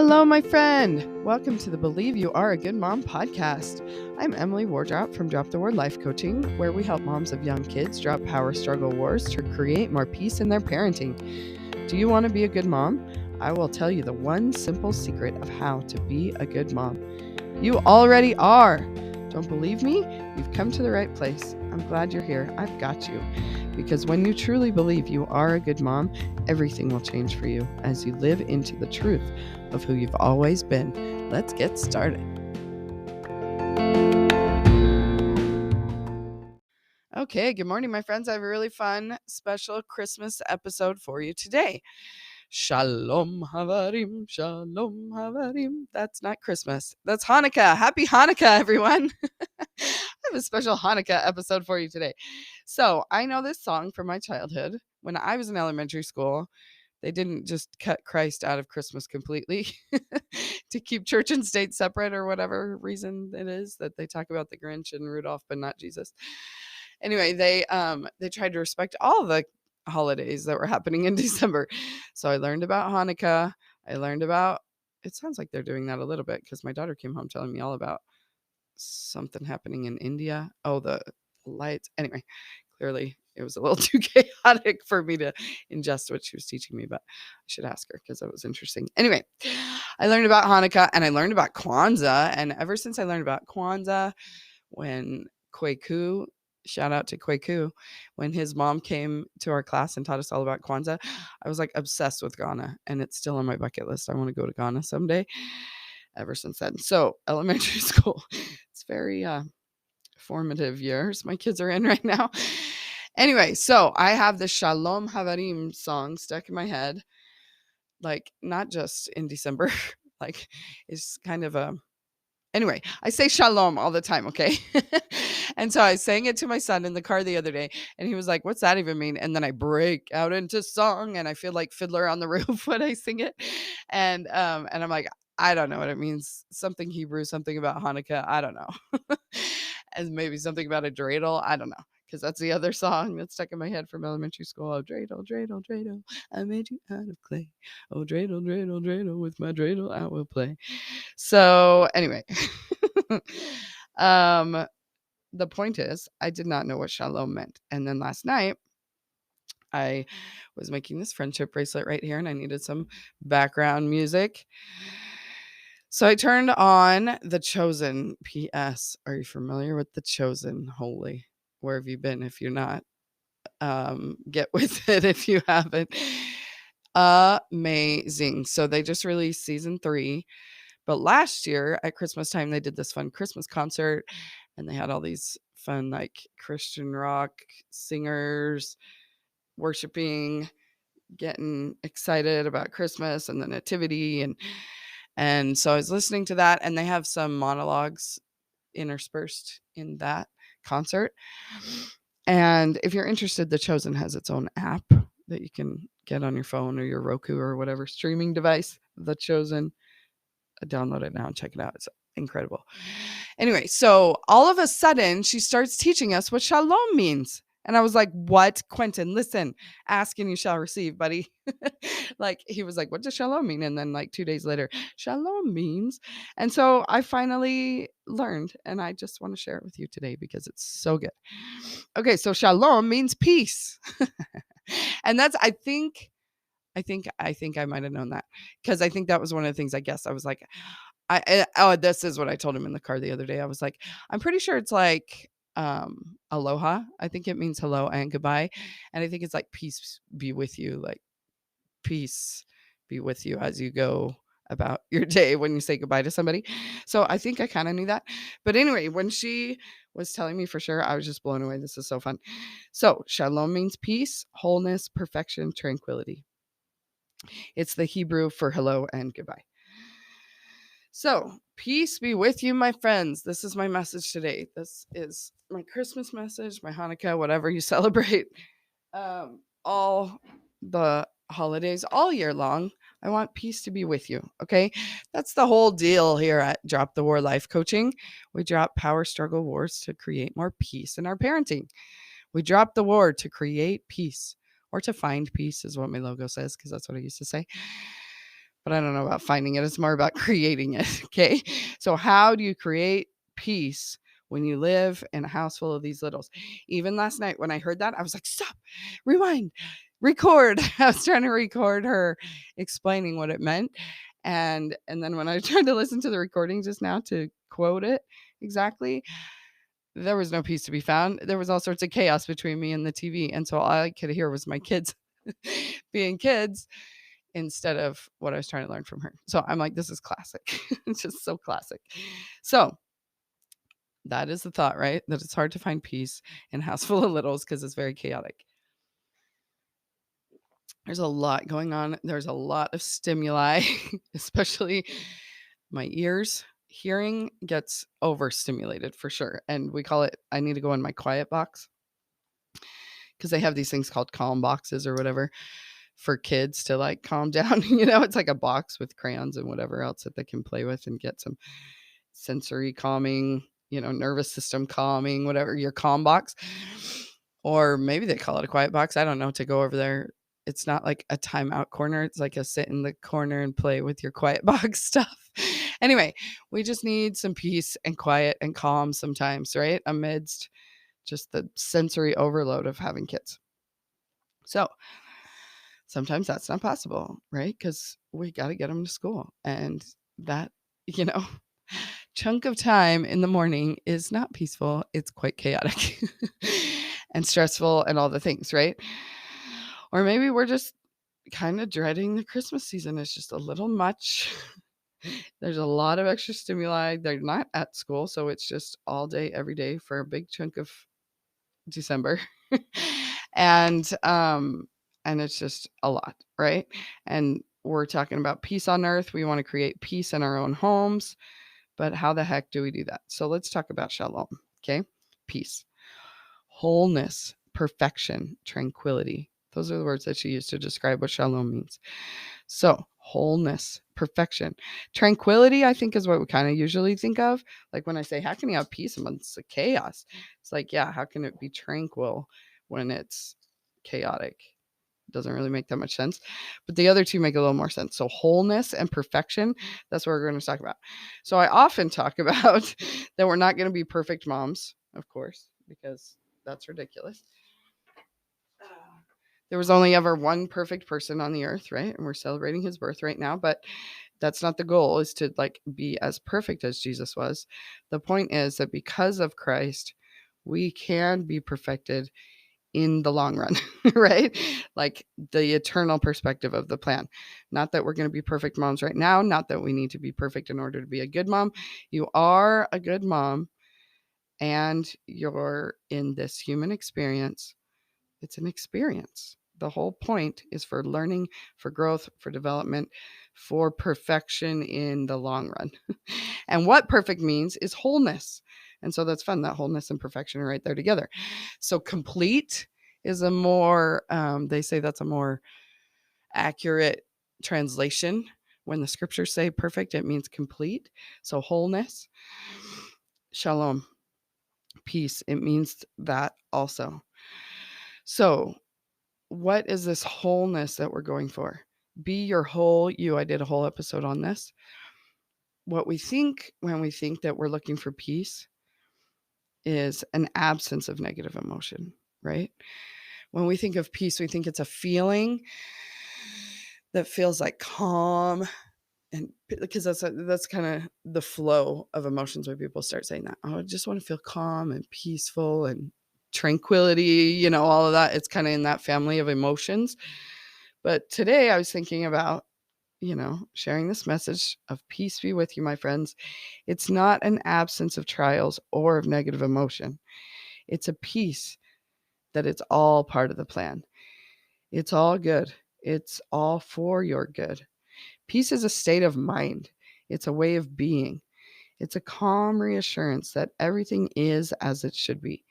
Hello, my friend. Welcome to the Believe You Are a Good Mom podcast. I'm Emily Wardrop from Drop the Word Life Coaching, where we help moms of young kids drop power struggle wars to create more peace in their parenting. Do you want to be a good mom? I will tell you the one simple secret of how to be a good mom. You already are. Don't believe me? You've come to the right place. I'm glad you're here. I've got you. Because when you truly believe you are a good mom, everything will change for you as you live into the truth of who you've always been. Let's get started. Okay, good morning, my friends. I have a really fun, special Christmas episode for you today. Shalom Havarim, Shalom Havarim. That's not Christmas. That's Hanukkah. Happy Hanukkah, everyone. I have a special Hanukkah episode for you today. So I know this song from my childhood. When I was in elementary school, they didn't just cut Christ out of Christmas completely to keep church and state separate or whatever reason it is that they talk about the Grinch and Rudolph, but not Jesus. Anyway, they tried to respect all the holidays that were happening in December. So I learned about Hanukkah. I learned about, it sounds like they're doing that a little bit because my daughter came home telling me all about something happening in India. Oh, the lights. Anyway, clearly it was a little too chaotic for me to ingest what she was teaching me, but I should ask her because it was interesting. Anyway, I learned about Hanukkah and I learned about Kwanzaa. And ever since I learned about Kwanzaa, when Kweku, shout out to Kweku, when his mom came to our class and taught us all about Kwanzaa, I was like obsessed with Ghana, and it's still on my bucket list. I want to go to Ghana someday. Ever since then. So elementary school, it's very formative years my kids are in right now. Anyway, so I have the Shalom Havarim song stuck in my head, like not just in December, like it's kind of a, anyway, I say shalom all the time, okay? And so I sang it to my son in the car the other day, and he was like, what's that even mean? And then I break out into song, and I feel like Fiddler on the Roof when I sing it. And I'm like, I don't know what it means. Something Hebrew, something about Hanukkah. I don't know. And maybe something about a dreidel. I don't know. Because that's the other song that's stuck in my head from elementary school. Oh, dreidel, dreidel, dreidel, I made you out of clay. Oh, dreidel, dreidel, dreidel, with my dreidel I will play. So anyway, the point is, I did not know what shalom meant. And then last night, I was making this friendship bracelet right here, and I needed some background music. So I turned on The Chosen. P.S. Are you familiar with The Chosen? Holy, where have you been if you're not? Get with it if you haven't. Amazing. So they just released season 3. But last year at Christmas time, they did this fun Christmas concert, and they had all these fun, like Christian rock singers worshiping, getting excited about Christmas and the nativity. And so I was listening to that, and they have some monologues interspersed in that concert. And if you're interested, The Chosen has its own app that you can get on your phone or your Roku or whatever streaming device. The Chosen. Download it now and check it out. It's incredible. Anyway, so all of a sudden, she starts teaching us what shalom means. And I was like, what? Quentin, listen, ask and you shall receive, buddy. Like, he was like, what does shalom mean? And then like 2 days later, shalom means. And so I finally learned, and I just want to share it with you today because it's so good. Okay, so shalom means peace. And that's, I think I might have known that, because I think that was one of the things I guessed. I was like, this is what I told him in the car the other day. I was like, I'm pretty sure it's like aloha. I think it means hello and goodbye. And I think it's like peace be with you, like peace be with you as you go about your day when you say goodbye to somebody. So I think I kind of knew that. But anyway, when she was telling me for sure, I was just blown away. This is so fun. So shalom means peace, wholeness, perfection, tranquility. It's the Hebrew for hello and goodbye. So, peace be with you, my friends. This is my message today. This is my Christmas message, my Hanukkah, whatever you celebrate. All the holidays, all year long. I want peace to be with you, okay? That's the whole deal here at Drop the War Life Coaching. We drop power struggle wars to create more peace in our parenting. We drop the war to create peace. Or to find peace is what my logo says, because that's what I used to say. but I don't know about finding it. It's more about creating it. Okay. So how do you create peace when you live in a house full of these littles? Even last night when I heard that, I was like, stop, rewind, record. I was trying to record her explaining what it meant. And then when I tried to listen to the recording just now to quote it exactly, there was no peace to be found. There was all sorts of chaos between me and the TV. And so all I could hear was my kids being kids instead of what I was trying to learn from her. So I'm like, this is classic. It's just so classic. So that is the thought, right? That it's hard to find peace in a house full of littles because it's very chaotic. There's a lot going on. There's a lot of stimuli, especially my ears. Hearing gets overstimulated for sure. And we call it, I need to go in my quiet box because they have these things called calm boxes or whatever for kids to like calm down. It's like a box with crayons and whatever else that they can play with and get some sensory calming, nervous system calming, whatever, your calm box. Or maybe they call it a quiet box. I don't know, to go over there. It's not like a timeout corner. It's like a sit in the corner and play with your quiet box stuff. Anyway, we just need some peace and quiet and calm sometimes, right? Amidst just the sensory overload of having kids. So sometimes that's not possible, right? Because we got to get them to school. And that, chunk of time in the morning is not peaceful. It's quite chaotic and stressful and all the things, right? Or maybe we're just kind of dreading the Christmas season. It's just a little much. There's a lot of extra stimuli. They're not at school, so it's just all day, every day for a big chunk of December. and it's just a lot, right? And we're talking about peace on earth. We want to create peace in our own homes. But how the heck do we do that? So let's talk about shalom, okay? Peace, wholeness, perfection, tranquility. Those are the words that she used to describe what shalom means. So wholeness, perfection, tranquility, I think is what we kind of usually think of. Like when I say, how can you have peace amongst the chaos? It's like, yeah, how can it be tranquil when it's chaotic? Doesn't really make that much sense, but the other two make a little more sense. So wholeness and perfection, that's what we're going to talk about. So I often talk about that we're not going to be perfect moms, of course, because that's ridiculous. There was only ever one perfect person on the earth, right? And we're celebrating his birth right now, but that's not the goal, is to like be as perfect as Jesus was. The point is that because of Christ, we can be perfected in the long run, right? Like the eternal perspective of the plan. Not that we're going to be perfect moms right now, not that we need to be perfect in order to be a good mom. You are a good mom and you're in this human experience. It's an experience. The whole point is for learning, for growth, for development, for perfection in the long run. And what perfect means is wholeness. And so that's fun. That wholeness and perfection are right there together. So complete is a more, they say that's a more accurate translation. When the scriptures say perfect, it means complete. So wholeness, shalom, peace, it means that also. So what is this wholeness that we're going for? Be your whole you. I did a whole episode on this. What we think when we think that we're looking for peace is an absence of negative emotion, right? When we think of peace, we think it's a feeling that feels like calm, and because that's kind of the flow of emotions when people start saying that. Oh, I just want to feel calm and peaceful and tranquility, all of that. It's kind of in that family of emotions. But today I was thinking about, sharing this message of peace be with you, my friends. It's not an absence of trials or of negative emotion. It's a peace that it's all part of the plan. It's all good. It's all for your good. Peace is a state of mind. It's a way of being. It's a calm reassurance that everything is as it should be.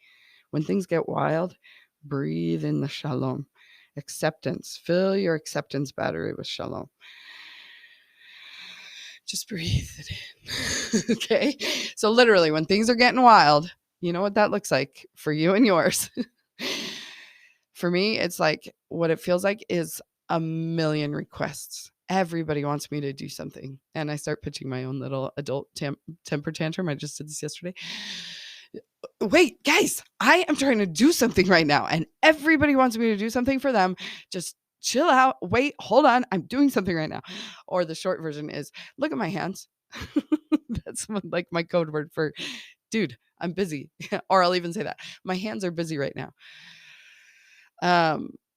When things get wild, breathe in the shalom. Acceptance. Fill your acceptance battery with shalom. Just breathe it in. Okay? So literally, when things are getting wild, you know what that looks like for you and yours. For me, it's like what it feels like is a million requests everybody wants me to do something. And I start pitching my own little adult temper tantrum. I just did this yesterday. Wait, guys, I am trying to do something right now, and everybody wants me to do something for them. Just chill out. Wait, hold on. I'm doing something right now. Or the short version is, look at my hands. That's like my code word for, dude, I'm busy. Or I'll even say that. My hands are busy right now.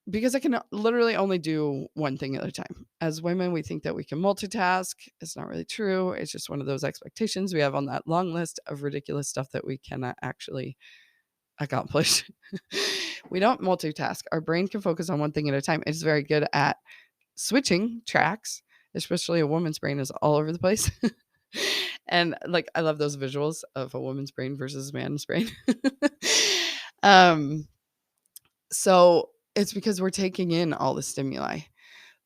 Because I can literally only do one thing at a time. As women, we think that we can multitask. It's not really true. It's just one of those expectations we have on that long list of ridiculous stuff that we cannot actually accomplish. We don't multitask. Our brain can focus on one thing at a time. It's very good at switching tracks, especially a woman's brain is all over the place. And like, I love those visuals of a woman's brain versus a man's brain. So it's because we're taking in all the stimuli.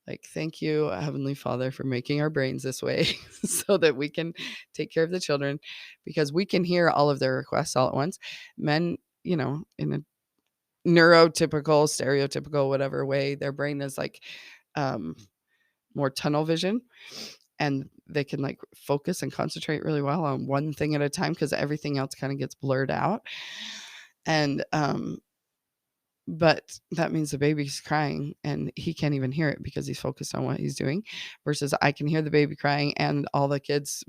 Like, thank you, Heavenly Father, for making our brains this way so that we can take care of the children, because we can hear all of their requests all at once. Men, in a neurotypical, stereotypical, whatever way, their brain is like more tunnel vision, and they can like focus and concentrate really well on one thing at a time because everything else kind of gets blurred out. And but that means the baby's crying and he can't even hear it because he's focused on what he's doing, versus I can hear the baby crying and all the kids,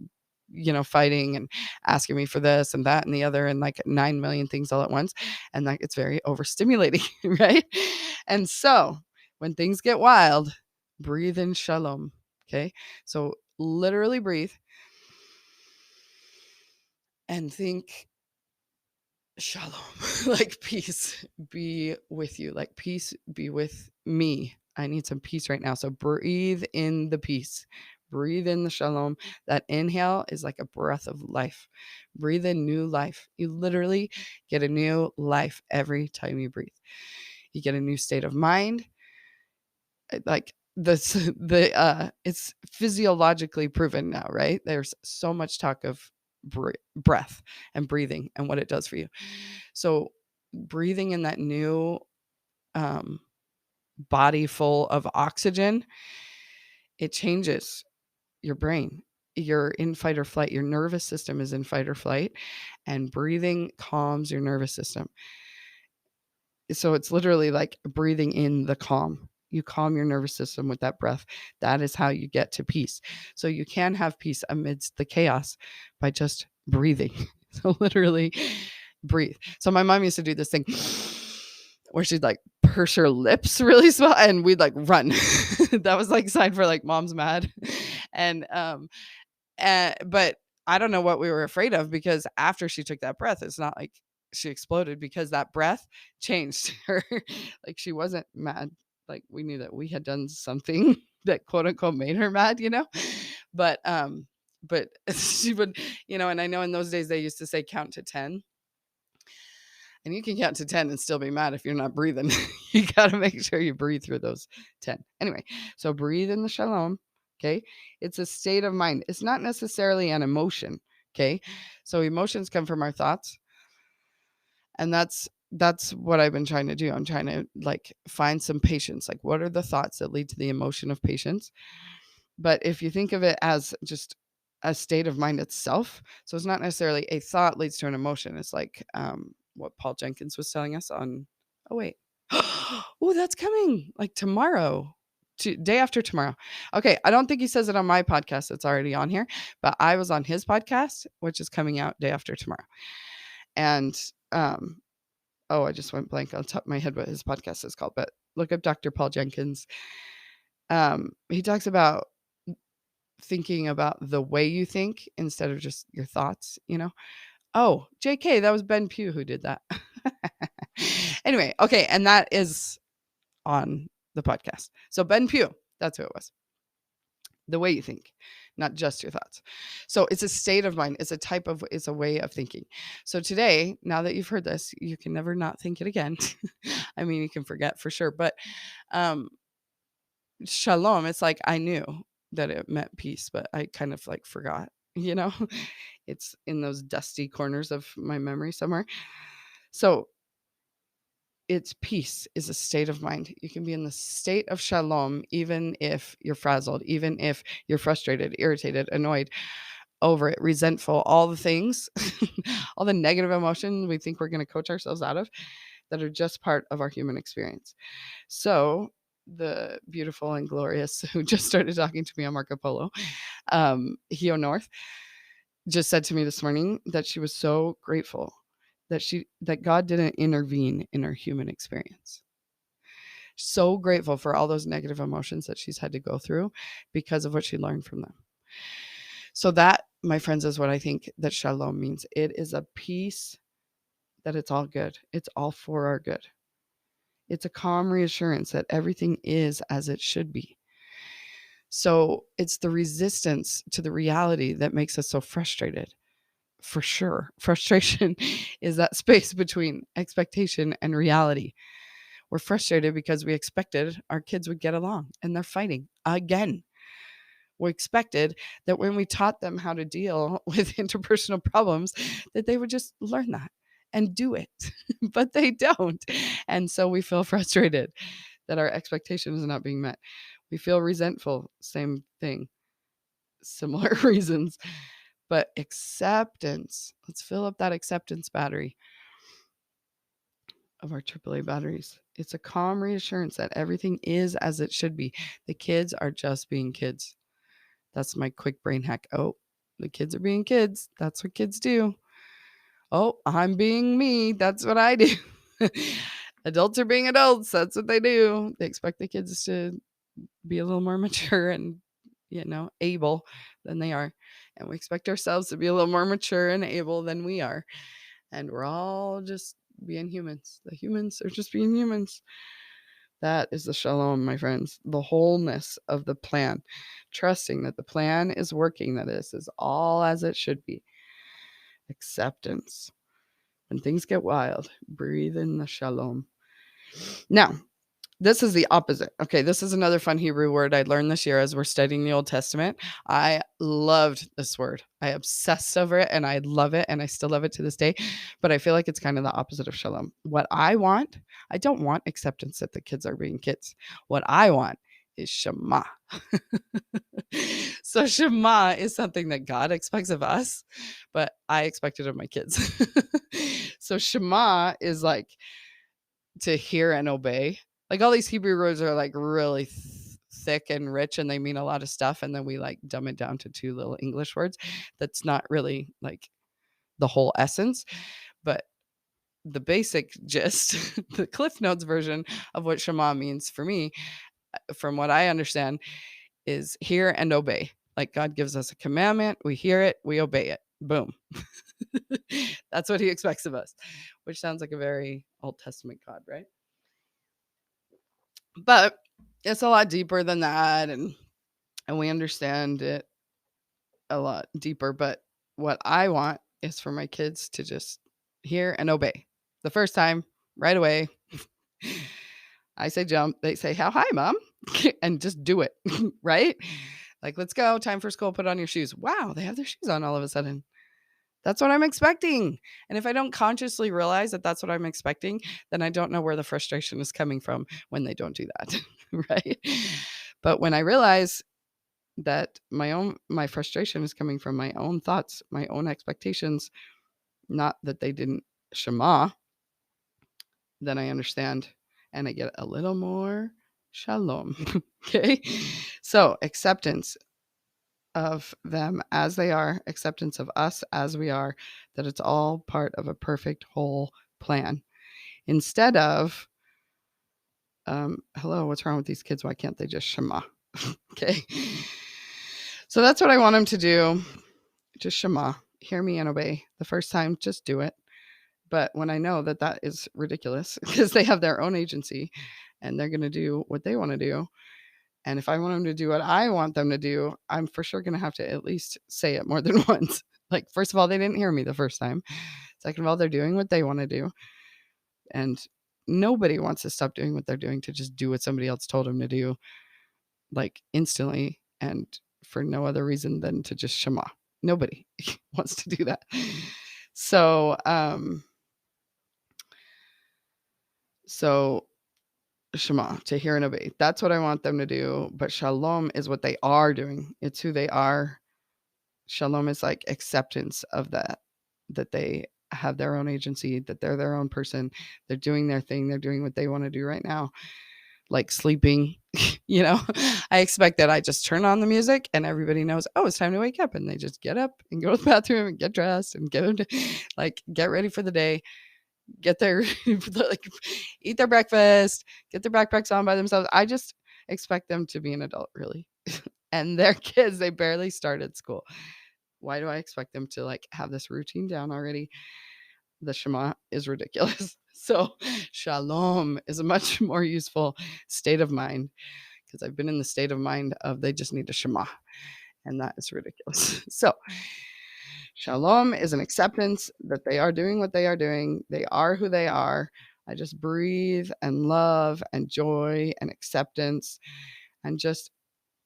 fighting and asking me for this and that and the other and like 9 million things all at once. And like, it's very overstimulating, right? And so when things get wild, breathe in shalom. Okay. So literally breathe and think shalom, like peace be with you, like peace be with me. I need some peace right now. So breathe in the peace, breathe in the shalom. That inhale is like a breath of life. Breathe in new life. You literally get a new life every time you breathe. You get a new state of mind. Like it's physiologically proven now, right? There's so much talk of breath and breathing and what it does for you. So breathing in that new body full of oxygen, it changes your brain. You're in fight or flight. Your nervous system is in fight or flight, and breathing calms your nervous system. So it's literally like breathing in the calm. You calm your nervous system with that breath. That is how you get to peace. So you can have peace amidst the chaos by just breathing. So literally breathe. So my mom used to do this thing where she'd like purse her lips really small and we'd like run. That was like sign for like mom's mad. And but I don't know what we were afraid of, because after she took that breath, it's not like she exploded, because that breath changed her. Like, she wasn't mad. Like, we knew that we had done something that quote unquote made her mad, but she would, and I know in those days they used to say count to 10. And you can count to 10 and still be mad if you're not breathing. You got to make sure you breathe through those 10. Anyway, so breathe in the shalom. Okay. It's a state of mind. It's not necessarily an emotion. Okay. So emotions come from our thoughts. And that's what I've been trying to do. I'm trying to like find some patience. Like, what are the thoughts that lead to the emotion of patience? But if you think of it as just a state of mind itself, so it's not necessarily a thought leads to an emotion. It's like what Paul Jenkins was telling us on, oh wait, oh, that's coming like tomorrow, day after tomorrow. Okay, I don't think he says it on my podcast. It's already on here, but I was on his podcast, which is coming out day after tomorrow. And oh, I just went blank on top of my head what his podcast is called, but look up Dr. Paul Jenkins. He talks about thinking about the way you think instead of just your thoughts, Oh, JK, that was Ben Pugh who did that. Anyway, okay, and that is on the podcast. So Ben Pugh, that's who it was. The way you think, not just your thoughts. So it's a state of mind. It's a way of thinking. So today, now that you've heard this, you can never not think it again. I mean, you can forget for sure, but shalom, it's like I knew that it meant peace, but I kind of like forgot, It's in those dusty corners of my memory somewhere. So It's peace is a state of mind. You can be in the state of shalom, even if you're frazzled, even if you're frustrated, irritated, annoyed, over it, resentful, all the things, all the negative emotions we think we're going to coach ourselves out of that are just part of our human experience. So the beautiful and glorious who just started talking to me on Marco Polo, Hio North, just said to me this morning that she was so grateful that God didn't intervene in her human experience. So grateful for all those negative emotions that she's had to go through because of what she learned from them. So that, my friends, is what I think that shalom means. It is a peace that it's all good. It's all for our good. It's a calm reassurance that everything is as it should be. So it's the resistance to the reality that makes us so frustrated. For sure. Frustration is that space between expectation and reality. We're frustrated because we expected our kids would get along and they're fighting again. We expected that when we taught them how to deal with interpersonal problems, that they would just learn that and do it, but they don't. And so we feel frustrated that our expectation is not being met. We feel resentful, same thing, similar reasons. But acceptance, let's fill up that acceptance battery of our AAA batteries. It's a calm reassurance that everything is as it should be. The kids are just being kids. That's my quick brain hack. Oh, the kids are being kids. That's what kids do. Oh, I'm being me. That's what I do. Adults are being adults. That's what they do. They expect the kids to be a little more mature and, able than they are. And we expect ourselves to be a little more mature and able than we are. And we're all just being humans. The humans are just being humans. That is the shalom, my friends. The wholeness of the plan. Trusting that the plan is working, that this is all as it should be. Acceptance. When things get wild, breathe in the shalom. Now, this is the opposite. Okay, this is another fun Hebrew word I learned this year as we're studying the Old Testament. I loved this word. I obsessed over it and I love it and I still love it to this day. But I feel like it's kind of the opposite of shalom. What I don't want acceptance that the kids are being kids. What I want is Shema. So Shema is something that God expects of us, but I expect it of my kids. So Shema is like to hear and obey. Like all these Hebrew words are like really thick and rich and they mean a lot of stuff. And then we like dumb it down to 2 little English words. That's not really like the whole essence, but the basic gist, the Cliff Notes version of what Shema means for me, from what I understand, is hear and obey. Like God gives us a commandment, we hear it, we obey it. Boom. That's what he expects of us, which sounds like a very Old Testament God, right? But it's a lot deeper than that, and we understand it a lot deeper. But what I want is for my kids to just hear and obey. The first time, right away, I say jump, they say, how high, Mom? And just do it, right? Like, let's go, time for school, put on your shoes. Wow, they have their shoes on all of a sudden. That's what I'm expecting. And if I don't consciously realize that that's what I'm expecting, then I don't know where the frustration is coming from when they don't do that, right? But when I realize that my frustration is coming from my own thoughts, my own expectations, not that they didn't Shema, then I understand and I get a little more shalom. Okay? So acceptance of them as they are, acceptance of us as we are, that it's all part of a perfect whole plan. Instead of, hello, what's wrong with these kids? Why can't they just Shema? Okay. So that's what I want them to do. Just Shema, hear me and obey. The first time, just do it. But when I know that that is ridiculous because they have their own agency and they're going to do what they want to do, and if I want them to do what I want them to do, I'm for sure going to have to at least say it more than once. Like, first of all, they didn't hear me the first time. Second of all, they're doing what they want to do. And nobody wants to stop doing what they're doing to just do what somebody else told them to do, like instantly and for no other reason than to just Shema. Nobody wants to do that. So So Shema, to hear and obey. That's what I want them to do. But shalom is what they are doing. It's who they are. Shalom is like acceptance of that they have their own agency, that they're their own person. They're doing their thing. They're doing what they want to do right now. Like sleeping, I expect that I just turn on the music and everybody knows, oh, it's time to wake up. And they just get up and go to the bathroom and get dressed and get ready for the day. Get their eat their breakfast, get their backpacks on by themselves. I just expect them to be an adult, really. And their kids, they barely started school. Why do I expect them to have this routine down already? The Shema is ridiculous. So shalom is a much more useful state of mind, because I've been in the state of mind of they just need a Shema, and that is ridiculous. So shalom is an acceptance that they are doing what they are doing. They are who they are. I just breathe and love and joy and acceptance and just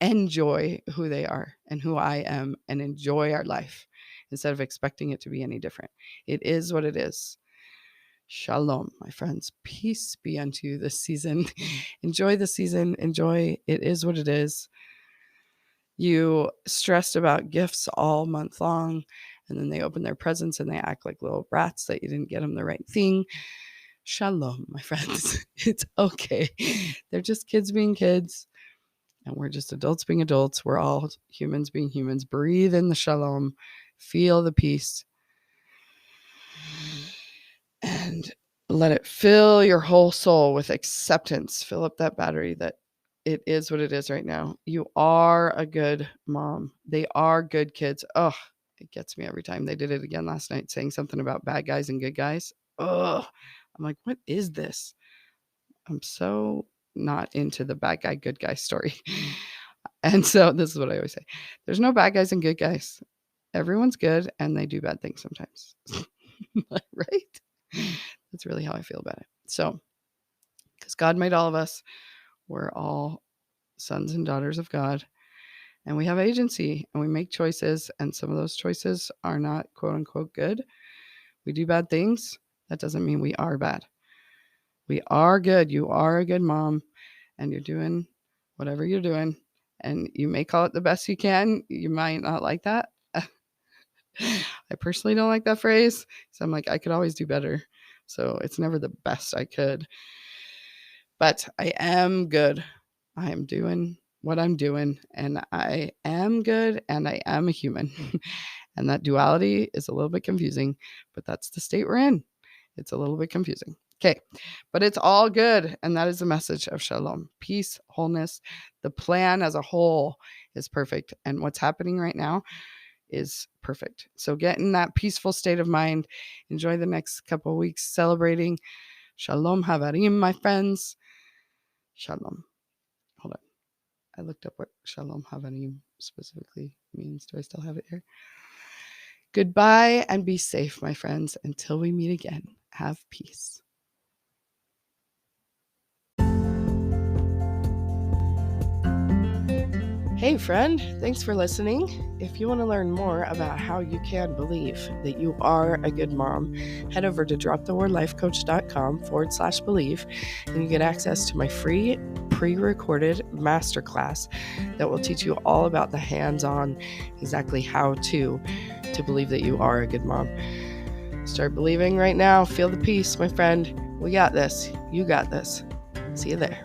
enjoy who they are and who I am and enjoy our life instead of expecting it to be any different. It is what it is. Shalom, my friends. Peace be unto you this season. Enjoy the season. Enjoy. It is what it is. You stressed about gifts all month long, and then they open their presents and they act like little brats that you didn't get them the right thing. Shalom, my friends. It's okay. They're just kids being kids, and we're just adults being adults. We're all humans being humans. Breathe in the shalom. Feel the peace. And let it fill your whole soul with acceptance. Fill up that battery that it is what it is right now. You are a good mom. They are good kids. Oh, it gets me every time. They did it again last night, saying something about bad guys and good guys. Oh, I'm like, what is this? I'm so not into the bad guy, good guy story. And so this is what I always say. There's no bad guys and good guys. Everyone's good and they do bad things sometimes. Right? That's really how I feel about it. So, because God made all of us, we're all sons and daughters of God, and we have agency and we make choices, and some of those choices are not quote unquote good. We do bad things. That doesn't mean we are bad. We are good. You are a good mom, and you're doing whatever you're doing, and you may call it the best you can. You might not like that. I personally don't like that phrase. So I'm like, I could always do better. So it's never the best I could. But I am good. I am doing what I'm doing, and I am good, and I am a human. And that duality is a little bit confusing, but that's the state we're in. It's a little bit confusing. Okay, but it's all good. And that is the message of Shalom. Peace, wholeness. The plan as a whole is perfect. And what's happening right now is perfect. So get in that peaceful state of mind. Enjoy the next couple of weeks celebrating. Shalom Havarim, my friends. Shalom. Hold on. I looked up what Shalom Havarim specifically means. Do I still have it here? Goodbye and be safe, my friends. Until we meet again, have peace. Hey friend, thanks for listening. If you want to learn more about how you can believe that you are a good mom, head over to dropthewordlifecoach.com/believe, and you get access to my free pre-recorded masterclass that will teach you all about the hands-on, exactly how to believe that you are a good mom. Start believing right now. Feel the peace, my friend. We got this. You got this. See you there.